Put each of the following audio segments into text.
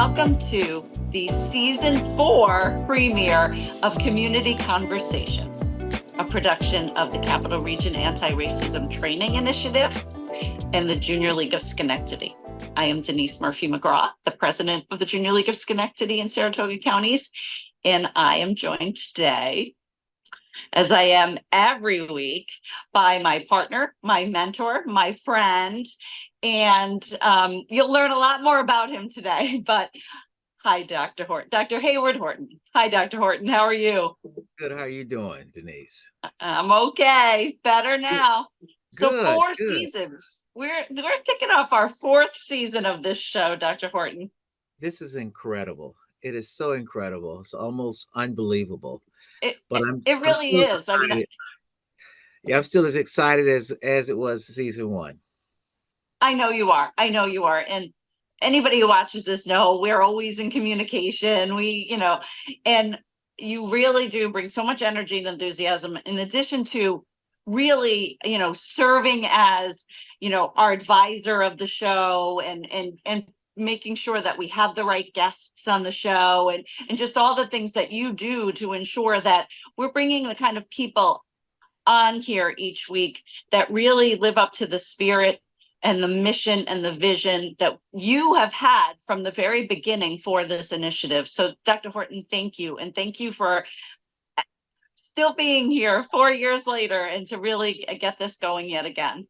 welcome to the season 4 premiere of Community Conversations, a production of the Capital Region Anti-Racism Training Initiative and the Junior League of Schenectady. I am Denise Murphy McGraw, the president of the Junior League of Schenectady and Saratoga Counties, and I am joined today, as I am every week, by my partner, my mentor, my friend, and you'll learn a lot more about him today. But hi, Dr. Horton, Dr. Hayward Horton. Hi, Dr. Horton. How are you? Good. How are you doing, Denise? I'm okay. Better now. So Good, good.4 seasons. We're kicking off our 4th season of this show, Dr. Horton. This is incredible. It is so incredible. It's almost unbelievable. It But it, I'm it I'm really still is. I mean, excited. Yeah, I'm still as excited as it was season one. I know you are. I know you are. And anybody who watches this know we're always in communication. And you really do bring so much energy and enthusiasm in addition to really, serving as, our advisor of the show and making sure that we have the right guests on the show and just all the things that you do to ensure that we're bringing the kind of people on here each week that really live up to the spirit and the mission and the vision that you have had from the very beginning for this initiative. So, Dr. Horton, thank you. And thank you for still being here 4 years later and to really get this going yet again.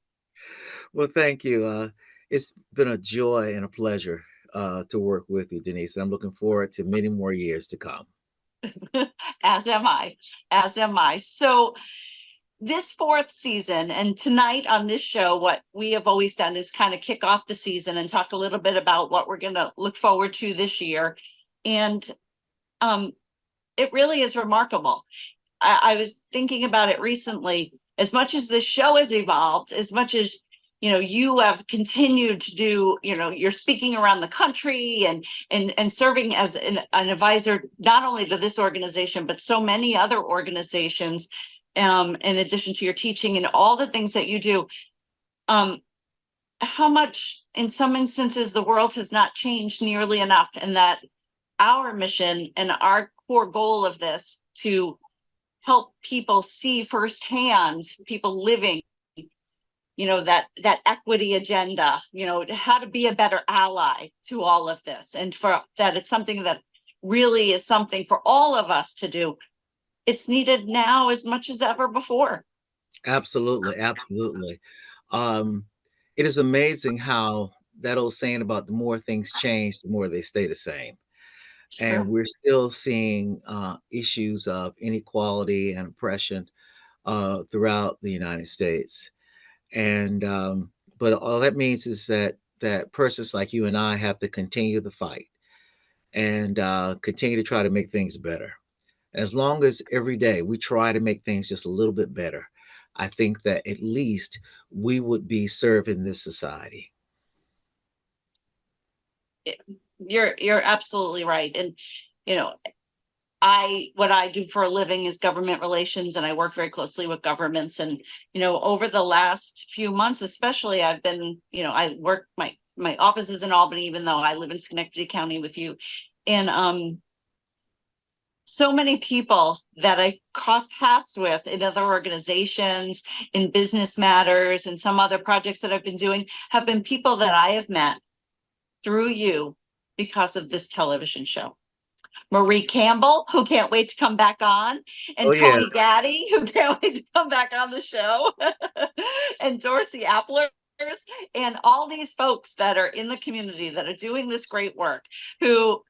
Well, thank you. It's been a joy and a pleasure to work with you, Denise. And I'm looking forward to many more years to come. As am I. As am I. So, this 4th season, and tonight on this show, what we have always done is kind of kick off the season and talk a little bit about what we're going to look forward to this year. And it really is remarkable. I was thinking about it recently. As much as this show has evolved, as much as you have continued to do, you're speaking around the country and serving as an advisor not only to this organization but so many other organizations, in addition to your teaching and all the things that you do. How much, in some instances, the world has not changed nearly enough, and that our mission and our core goal of this to help people see firsthand, people living, that equity agenda, how to be a better ally to all of this, and for that it's something that really is something for all of us to do. It's needed now as much as ever before. Absolutely, absolutely. Um, it is amazing how that old saying about the more things change, the more they stay the same. And Sure. we're still seeing issues of inequality and oppression throughout the United States. And but all that means is that persons like you and I have to continue the fight and continue to try to make things better. And as long as every day we try to make things just a little bit better, I think that at least we would be serving this society. You're absolutely right. And you know what I do for a living is government relations, and I work very closely with governments. And over the last few months especially, I've been, I work, my office is in Albany, even though I live in Schenectady County with you. And so many people that I crossed paths with in other organizations, in business matters, and some other projects that I've been doing have been people that I have met through you because of this television show. Marie Campbell, who can't wait to come back on, Oh and yeah. Tony Gaddy, who can't wait to come back on the show, and Dorsey Applers, and all these folks that are in the community that are doing this great work, who,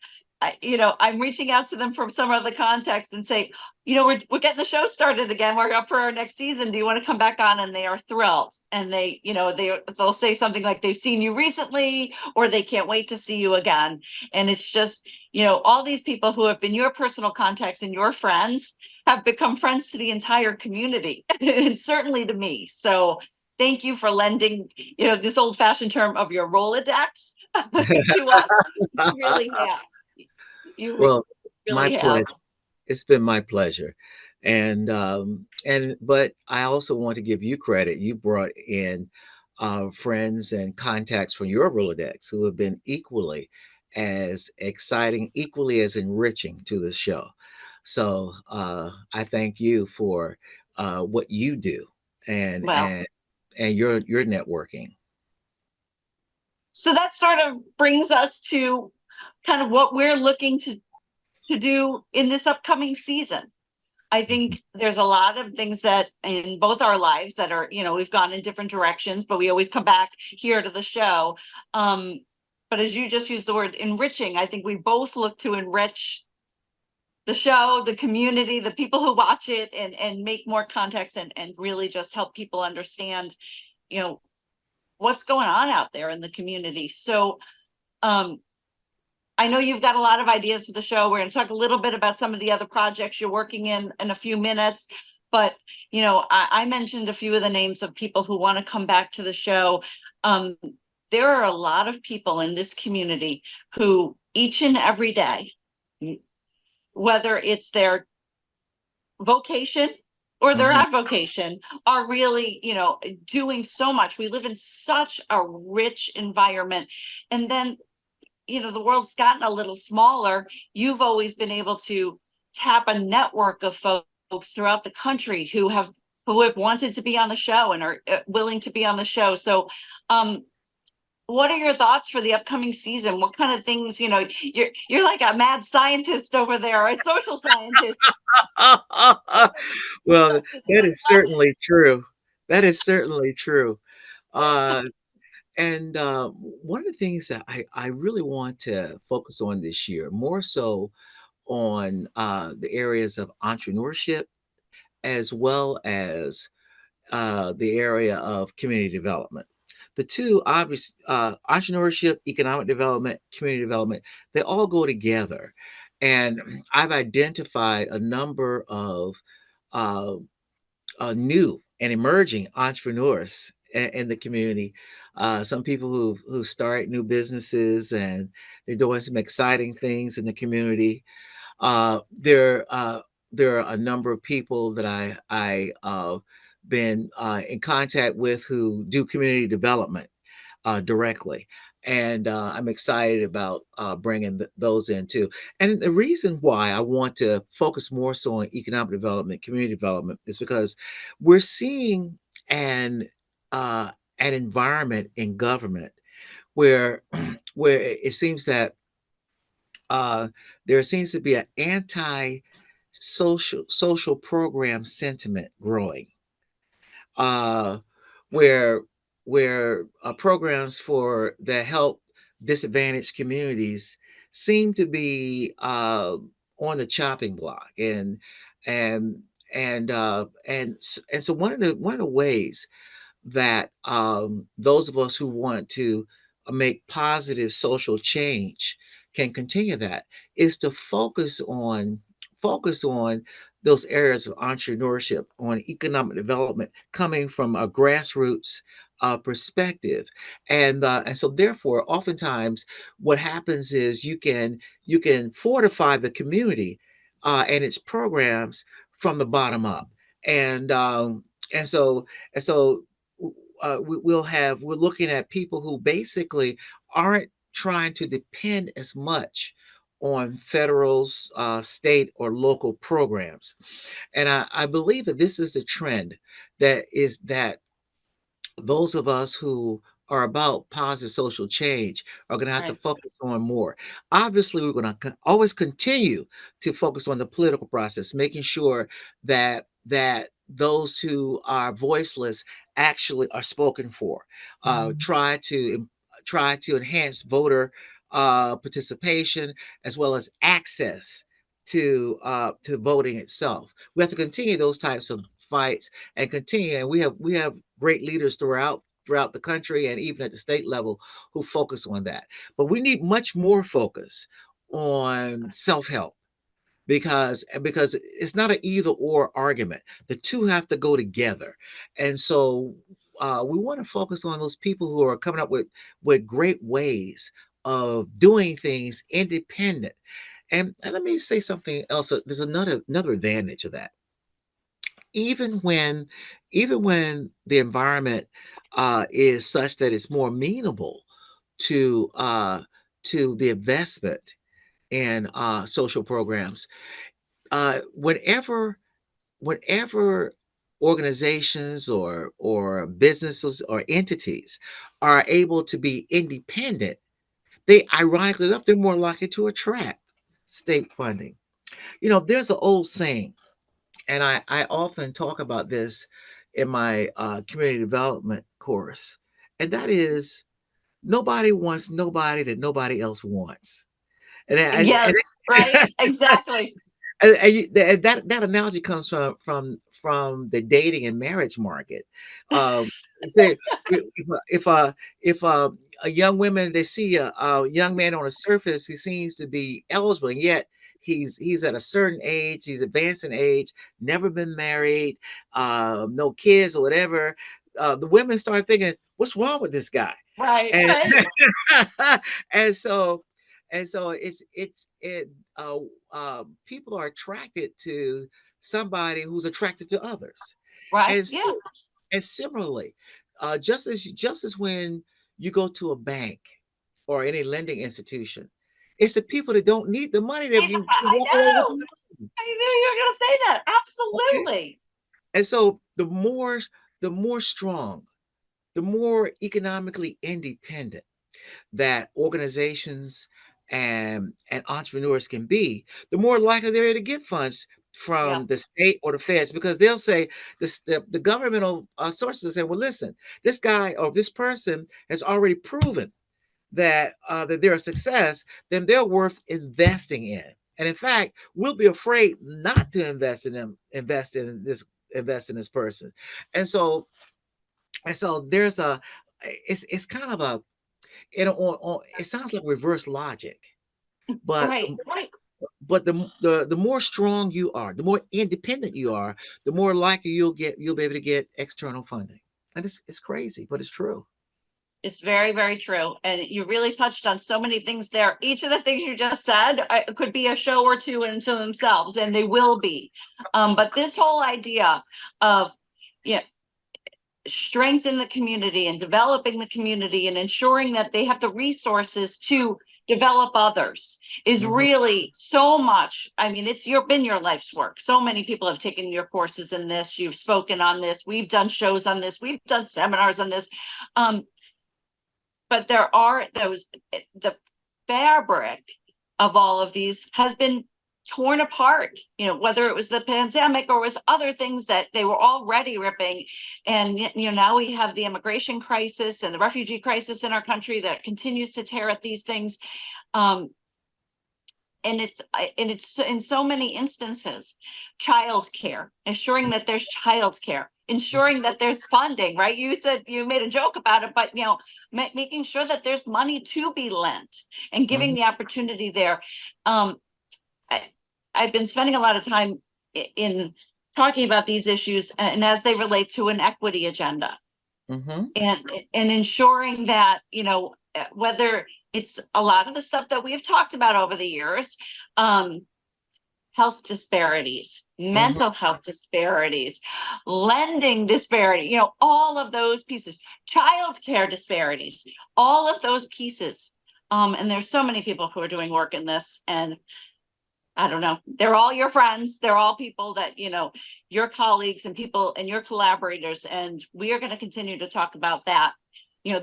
I'm reaching out to them from some other context and say, we're getting the show started again. We're up for our next season. Do you want to come back on? And they are thrilled. And they'll say something like they've seen you recently, or they can't wait to see you again. And it's just, all these people who have been your personal contacts and your friends have become friends to the entire community, and certainly to me. So thank you for lending, this old fashioned term of your Rolodex to us. You really have. You Well, my really have. pleasure. It's been my pleasure. And but I also want to give you credit. You brought in friends and contacts from your Rolodex who have been equally as exciting, equally as enriching to the show. So I thank you for what you do and Well, and and your networking. so that sort of brings us to kind of what we're looking to do in this upcoming season. I Mhm. think there's a lot of things that in both our lives that are, we've gone in different directions, but we always come back here to the show. Um, but as you just used the word enriching, I think we both look to enrich the show, the community, the people who watch it, and make more context, and really just help people understand, you know, what's going on out there in the community. So um I know you've got a lot of ideas for the show. We're going to talk a little bit about some of the other projects you're working in a few minutes. But, I mentioned a few of the names of people who want to come back to the show. Um, there are a lot of people in this community who each and every day, whether it's their vocation or their Mhm. avocation, are really, doing so much. We live in such a rich environment. And then the world's gotten a little smaller. You've always been able to tap a network of folks throughout the country who have wanted to be on the show and are willing to be on the show. So what are your thoughts for the upcoming season? What kind of things, you're like a mad scientist over there, a social scientist. Well, that is What? certainly true. That is certainly true. Uh, and one of the things that I really want to focus on this year, more so on the areas of entrepreneurship as well as the area of community development. The two, obvious, entrepreneurship, economic development, community development, they all go together. And I've identified a number of uh, new and emerging entrepreneurs in the community. Some people who start new businesses and they're doing some exciting things in the community. Uh, there, uh, there are a number of people that I been in contact with who do community development directly. And I'm excited about bringing those in too. And the reason why I want to focus more so on economic development, community development, is because we're seeing an uh, an environment in government where where it seems that uh, there seems to be an anti social program sentiment growing, uh, where programs for that help disadvantaged communities seem to be on the chopping block, and and so one of the ways that those of us who want to make positive social change can continue that is to focus on those areas of entrepreneurship, on economic development coming from a grassroots perspective. And so therefore oftentimes what happens is you can fortify the community and its programs from the bottom up. And um and so and so we'll have we're looking at people who basically aren't trying to depend as much on federal, state, or local programs. And I believe that this is the trend, that those of us who are about positive social change are going to have to Right. focus on more. Obviously, we're going to always continue to focus on the political process, making sure that those who are voiceless actually are spoken for. Try to enhance voter participation as well as access to voting itself. We have to continue those types of fights and continue. And we have great leaders throughout the country and even at the state level who focus on that. But we need much more focus on self-help, because it's not an either or argument. The two have to go together. And so we want to focus on those people who are coming up with great ways of doing things independent. And let me say something else. There's another advantage of that. even when even when the environment is such that it's more amenable to to the investment in social programs. Whenever organizations or businesses or entities are able to be independent, they ironically enough, they're more likely to attract state funding. There's an old saying, and I often talk about this in my community development course, and that is nobody wants nobody that nobody else wants. Yes, right, exactly. That analogy comes from the dating and marriage market. Say if a young woman, they see a young man on the surface who seems to be eligible, and yet he's at a certain age, he's advanced in age, never been married, no kids or whatever. The women start thinking, "What's wrong with this guy?" Right, And right, and so it uh, people are attracted to somebody who's attracted to others. right, And yeah, so, and similarly, just as when you go to a bank or any lending institution, it's the people that don't need the money that you I walk away with the know. money. I knew you were gonna say that. Okay. Absolutely. And so the more strong, the more economically independent that organizations and entrepreneurs can be, the more likely they're to get funds Yeah, from the state or the feds, because they'll say the governmental sources will say, well, listen, this guy or this person has already proven that they're a success, then they're worth investing in. And in fact, we'll be afraid not to invest in this person. And so there's a it's kind of a it sounds like reverse logic, but right, right. the more strong you are, the more independent you are, the more likely you'll be able to get external funding. And it's crazy, but it's true. It's very, very true. And you really touched on so many things there. Each of the things you just said could be a show or two into themselves, and they will be. But this whole idea of, yeah, strengthen the community and developing the community and ensuring that they have the resources to develop others is Mhm, really so much. I mean, it's been your life's work. So many people have taken your courses in this. You've spoken on this. We've done shows on this. We've done seminars on this. Um, but there are those, the fabric of all of these has been torn apart, whether it was the pandemic or was other things that they were already ripping. And now we have the immigration crisis and the refugee crisis in our country that continues to tear at these things. um, and it's in so many instances. Childcare, ensuring that there's childcare, mhm, ensuring that there's funding, right? You said you made a joke about it, but making sure that there's money to be lent and giving mhm, the opportunity there. um I, I've been spending a lot of time in talking about these issues and as they relate to an equity agenda, mhm, and ensuring that whether it's a lot of the stuff that we've talked about over the years, um health disparities, mhm, mental health disparities, lending disparity, all of those pieces, childcare disparities, all of those pieces. And there's so many people who are doing work in this, and I don't know, they're all your friends, they're all people that your colleagues and people and your collaborators, and we are going to continue to talk about that,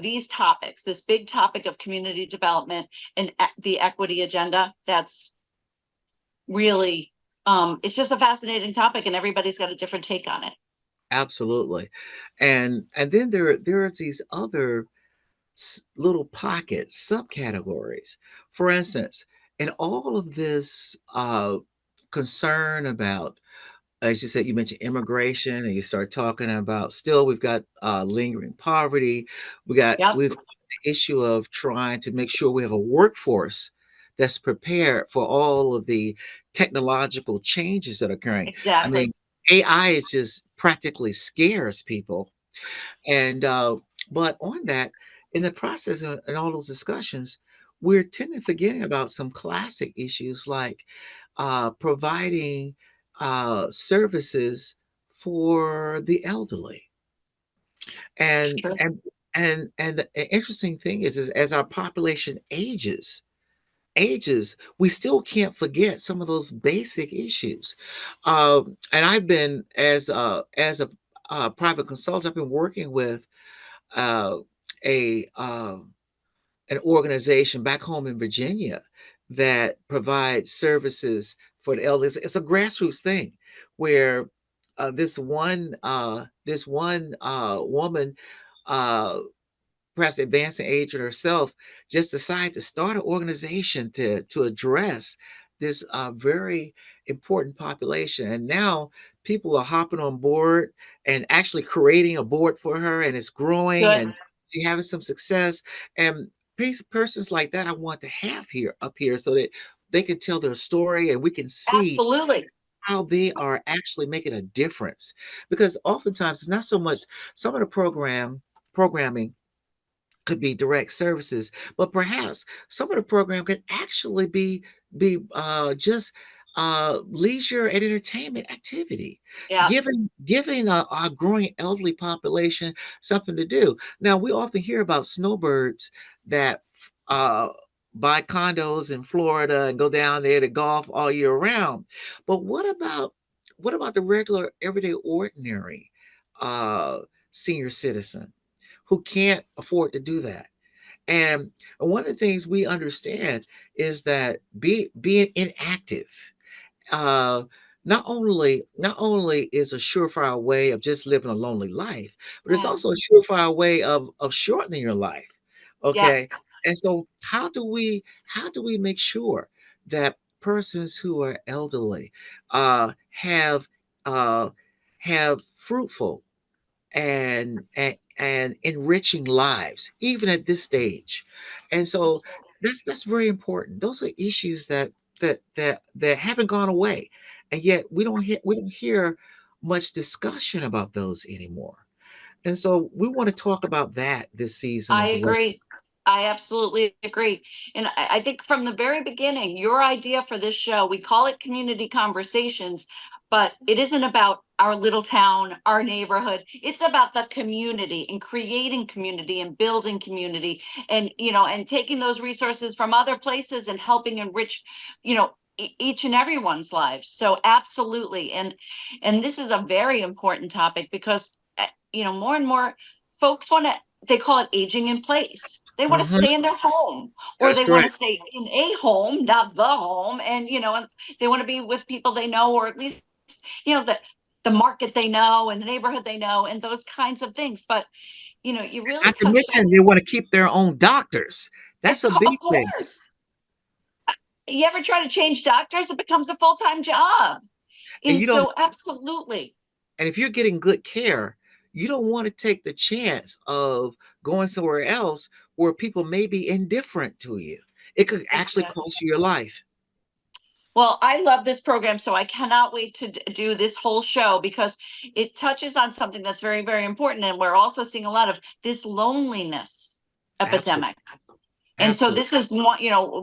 these topics, this big topic of community development and the equity agenda. That's really, it's just a fascinating topic, and everybody's got a different take on it. absolutely. And then there's these other little pockets, subcategories. For instance, in all of this concern about, as you said, you mentioned immigration, and you start talking about, still we've got lingering poverty. Yep, We've got the issue of trying to make sure we have a workforce that's prepared for all of the technological changes that are occurring. I exactly. mean, AI is just practically scares people. And but on that, in the process of in all those discussions, we're tending forgetting about some classic issues like providing services for the elderly. And Sure. and and the interesting thing is as our population ages, ages, we still can't forget some of those basic issues. And I've been as a private consultant, I've been working with uh, a an organization back home in Virginia that provides services for the elders. It's a grassroots thing where this one woman, uh, perhaps advancing age in herself, just decided to start an organization to address this very important population. And now people are hopping on board and actually creating a board for her, and it's growing Good. and she's having some success. And persons like that I want to have here up here so that they can tell their story and we can see Absolutely. how they are actually making a difference. Because oftentimes it's not so much some of the programming could be direct services, but perhaps some of the program could actually be just leisure and entertainment activity, Yeah. giving our growing elderly population something to do. Now we often hear about snowbirds that uh, buy condos in Florida and go down there to golf all year round, but what about the regular, everyday, ordinary uh, senior citizen who can't afford to do that? And one of the things we understand is that being inactive uh, not only is a surefire way of just living a lonely life, but it's Mm. also a surefire way of shortening your life. Yeah. Okay, and so how do we make sure that persons who are elderly uh, have uh, have fruitful and enriching lives even at this stage? And so that's very important. Those are issues that haven't gone away, and yet we don't hear much discussion about those anymore. And so we want to talk about that this season I as well. agree. I absolutely agree. And I think from the very beginning, your idea for this show, we call it Community Conversations, but it isn't about our little town, our neighborhood. It's about the community and creating community and building community and, and taking those resources from other places and helping enrich, each and everyone's lives. So absolutely. And this is a very important topic because, more and more folks want to, they call it aging in place. They want to Mhm. stay in their home, or That's they want correct. to stay in a home, not the home. And, and they want to be with people they know, or at least, the market they know and the neighborhood they know and those kinds of things. But, you really Not to touched on, mention they want to keep their own doctors. That's a of big thing. course, you ever try to change doctors, it becomes a full-time job. And And you don't so absolutely. And if you're getting good care, you don't want to take the chance of going somewhere else where people may be indifferent to you. It could actually Exactly. cost you your life. Well, I love this program, so I cannot wait to do this whole show because it touches on something that's very, very important. And we're also seeing a lot of this loneliness Absolutely. epidemic. And so Absolutely. this is one,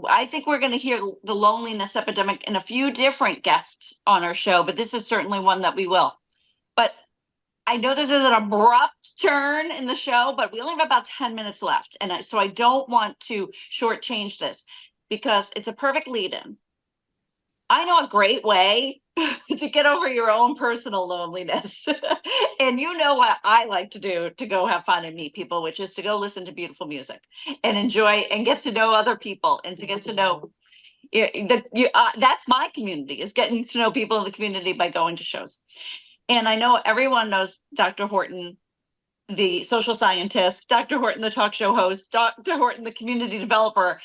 I think we're going to hear the loneliness epidemic in a few different guests on our show, but this is certainly one that we will. But I know this is an abrupt turn in the show, but we only have about 10 minutes left. And so I don't want to shortchange this because it's a perfect lead in. I know a great way to get over your own personal loneliness. And you know what I like to do to go have fun and meet people, which is to go listen to beautiful music and enjoy and get to know other people and to get to know that's my community, is getting to know people in the community by going to shows. And I know everyone knows Dr. Horton, the social scientist, Dr. Horton, the talk show host, Dr. Horton, the community developer.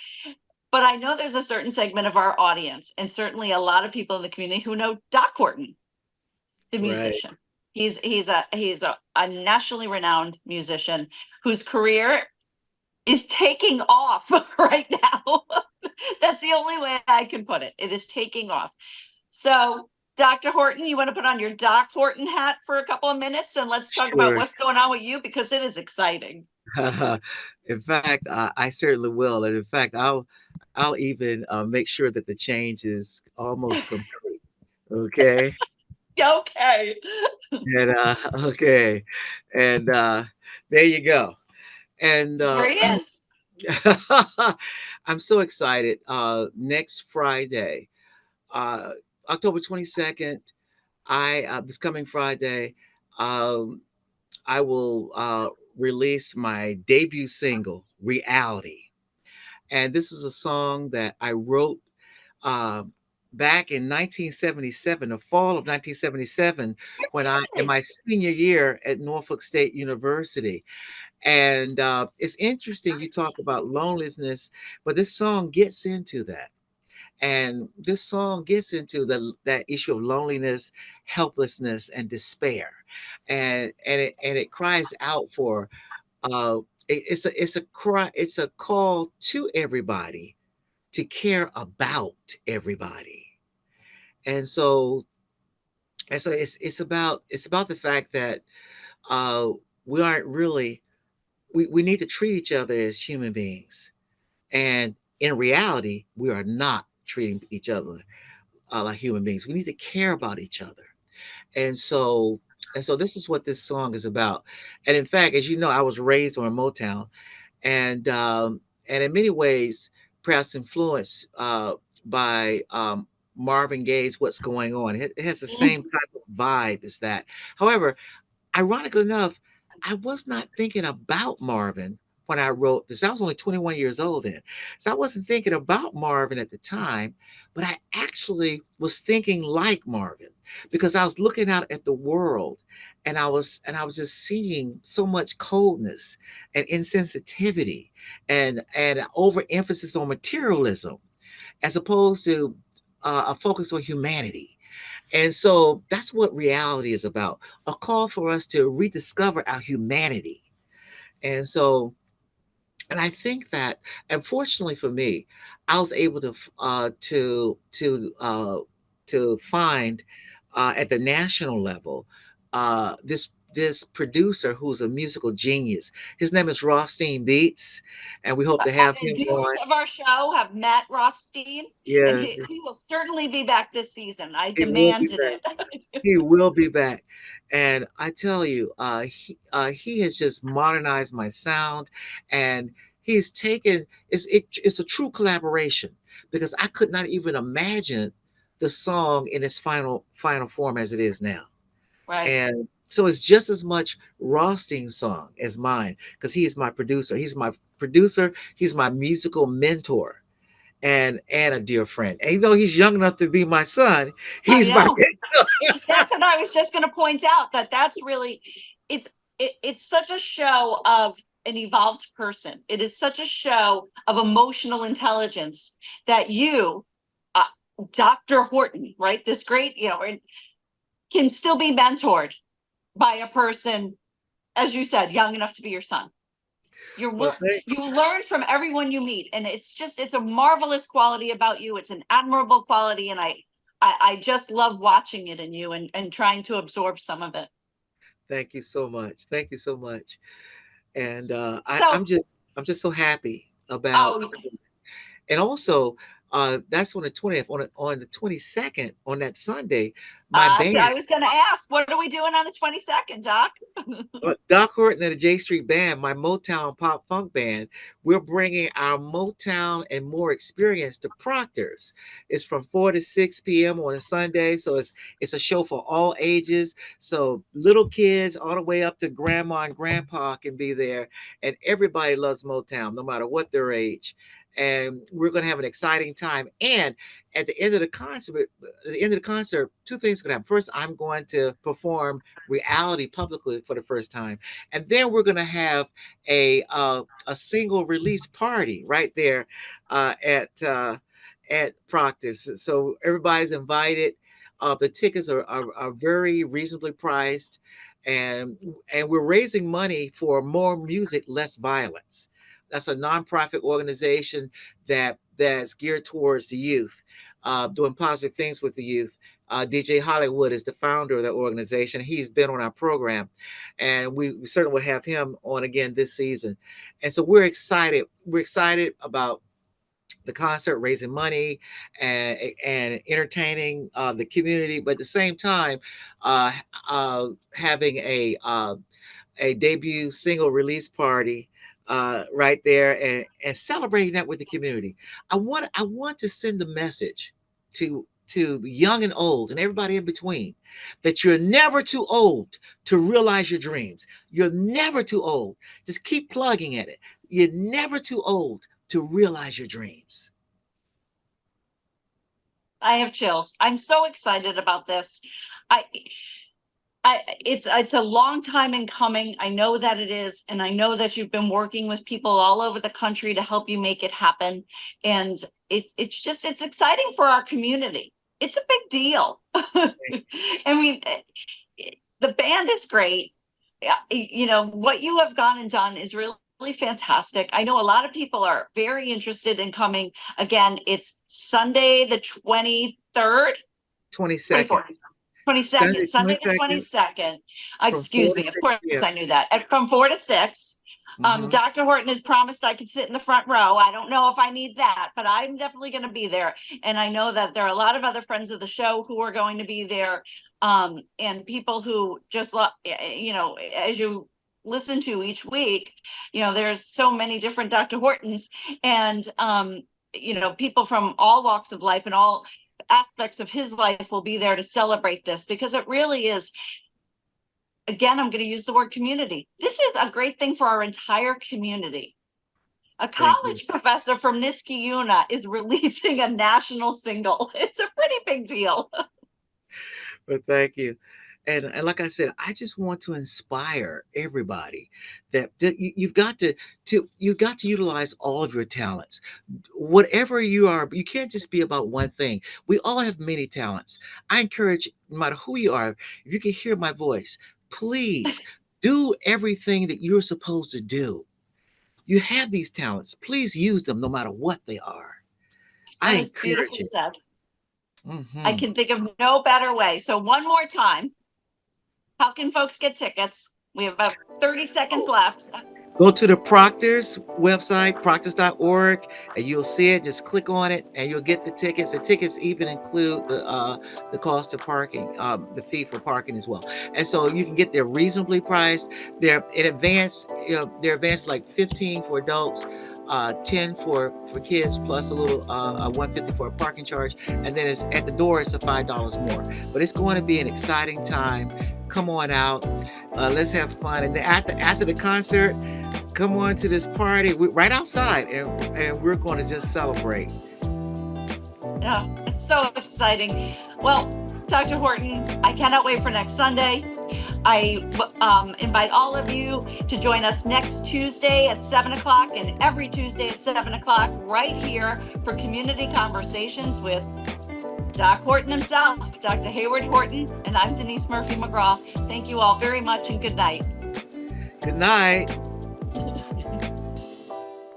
But I know there's a certain segment of our audience, and certainly a lot of people in the community who know Doc Horton, the Right. musician. He's a nationally renowned musician whose career is taking off right now. That's the only way I can put it. It is taking off. So, Dr. Horton, you want to put on your Doc Horton hat for a couple of minutes and let's talk about Sure. what's going on with you because it is exciting. In fact, I certainly will. And in fact, I'll even make sure that the change is almost complete. Okay. Okay. And okay. And there you go. And There he is. I'm so excited. Next Friday, uh, October 22nd, this coming Friday, um, I will release my debut single, Reality. And this is a song that I wrote uh, back in 1977, the fall of 1977, when I, in Really? my senior year at Norfolk State University. And it's interesting you talk about loneliness, but this song gets into that. And this song gets into that issue of loneliness, helplessness, and despair, and it cries out for it's a cry, it's a call to everybody to care about everybody. And so it's about the fact that uh, we aren't really we need to treat each other as human beings, and in reality, we are not treating each other like human beings. We need to care about each other. And so this is what this song is about. And in fact, as you know, I was raised on Motown, and in many ways, perhaps influenced by Marvin Gaye's "What's Going On." It has the same type of vibe as that. However, ironically enough, I was not thinking about Marvin when I wrote this. I was only 21 years old then. So I wasn't thinking about Marvin at the time, but I actually was thinking like Marvin because I was looking out at the world, and I was just seeing so much coldness and insensitivity and overemphasis on materialism as opposed to a focus on humanity. And so that's what reality is about, a call for us to rediscover our humanity. And so, and I think that, unfortunately for me, I was able to find at the national level this producer who's a musical genius. His name is Rothstein Beats, and we hope to have And him viewers on. of our show have met Rothstein, and Yes, he will certainly be back this season. I he will be demanded back. it. He will be back. And I tell you, he has just modernized my sound, and he's taken it's a true collaboration because I could not even imagine the song in its final form as it is now. Right. And so it's just as much Rothstein's song as mine because he is my producer. He's my producer, he's my musical mentor and a dear friend. And even though he's young enough to be my son, I he's my know. mentor. That's what I was just going to point out, that that's really it's it's such a show of an evolved person. It is such a show of emotional intelligence that you, uh, Dr. Horton, right? This great, can still be mentored by a person, as you said, young enough to be your son. Well, thank You learn from everyone you meet, and it's a marvelous quality about you. It's an admirable quality, and I just love watching it in you and trying to absorb some of it. thank you so much. Thank you so much. And So, I'm just so happy about, oh, and also that's on the 20th. On the 22nd, on that Sunday, my see, band, I was going to ask, what are we doing on the 22nd, Doc? Doc Horton and the J Street Band, my Motown pop funk band, we're bringing our Motown and more experience to Proctor's. It's from 4 to 6 p.m. on a Sunday, so it's a show for all ages. So little kids all the way up to grandma and grandpa can be there, and everybody loves Motown, no matter what their age. And we're going to have an exciting time. And at the end of the concert, two things are going to happen. First, I'm going to perform Reality publicly for the first time, and then we're going to have a single release party right there uh, at uh, at Proctor's. So everybody's invited. The tickets are very reasonably priced, and we're raising money for More Music, Less Violence. That's a nonprofit organization that's geared towards the youth, doing positive things with the youth. DJ Hollywood is the founder of that organization. He's been on our program, and we certainly will have him on again this season. And so we're excited. We're excited about the concert, raising money and entertaining the community, but at the same time, uh, having a debut single release party right there, and celebrating that with the community. I want to send a message to the young and old and everybody in between that you're never too old to realize your dreams. You're never too old. Just keep plugging at it. You're never too old to realize your dreams. I have chills. I'm so excited about this. I it's a long time in coming. I know that it is, and I know that you've been working with people all over the country to help you make it happen. And it's exciting for our community. It's a big deal. I mean, the band is great. Yeah, you know, what you have gone and done is really fantastic. I know a lot of people are very interested in coming. Again, it's Sunday the 23rd, 22nd. 22nd, Sunday Sunday the 22nd 22nd. from 4 Excuse to me, of 6 course p.m. I knew that. From 4 to 6. Mhm. Dr. Horton has promised I could sit in the front row. I don't know if I need that, but I'm definitely going to be there. And I know that there are a lot of other friends of the show who are going to be there. And people who just, you know, as you listen to each week, you know, there's so many different Dr. Hortons, and, you know, people from all walks of life and all aspects of his life will be there to celebrate this, because it really is, again, I'm going to use the word community. This is a great thing for our entire community. A Thank you. college professor from Niskayuna is releasing a national single. It's a pretty big deal. But thank you. And like I said, I just want to inspire everybody that you've got to utilize all of your talents. Whatever you are, you can't just be about one thing. We all have many talents. I encourage, no matter who you are, if you can hear my voice, please do everything that you're supposed to do. You have these talents. Please use them no matter what they are. I That is encourage beautifully it. said. I Mhm. can think of no better way. So one more time, how can folks get tickets? We have about 30 seconds left. Go to the Proctor's website, proctors.org, and you'll see it. Just click on it and you'll get the tickets. The tickets even include the cost of parking, the fee for parking as well. And so you can get there reasonably priced. They're in advance, they're advanced like 15 for adults, 10 for kids, plus a little 150 for a parking charge. And then it's at the door, it's a $5 more. But it's going to be an exciting time. Come on out. Let's have fun. And then after the concert, come on to this party right outside, and we're going to just celebrate. Yeah, it's so exciting. Well, Dr. Horton, I cannot wait for next Sunday. I invite all of you to join us next Tuesday at 7 o'clock and every Tuesday at 7 o'clock right here for Community Conversations with Doc Horton himself, Dr. Hayward Horton, and I'm Denise Murphy McGraw. Thank you all very much and good night. Good night.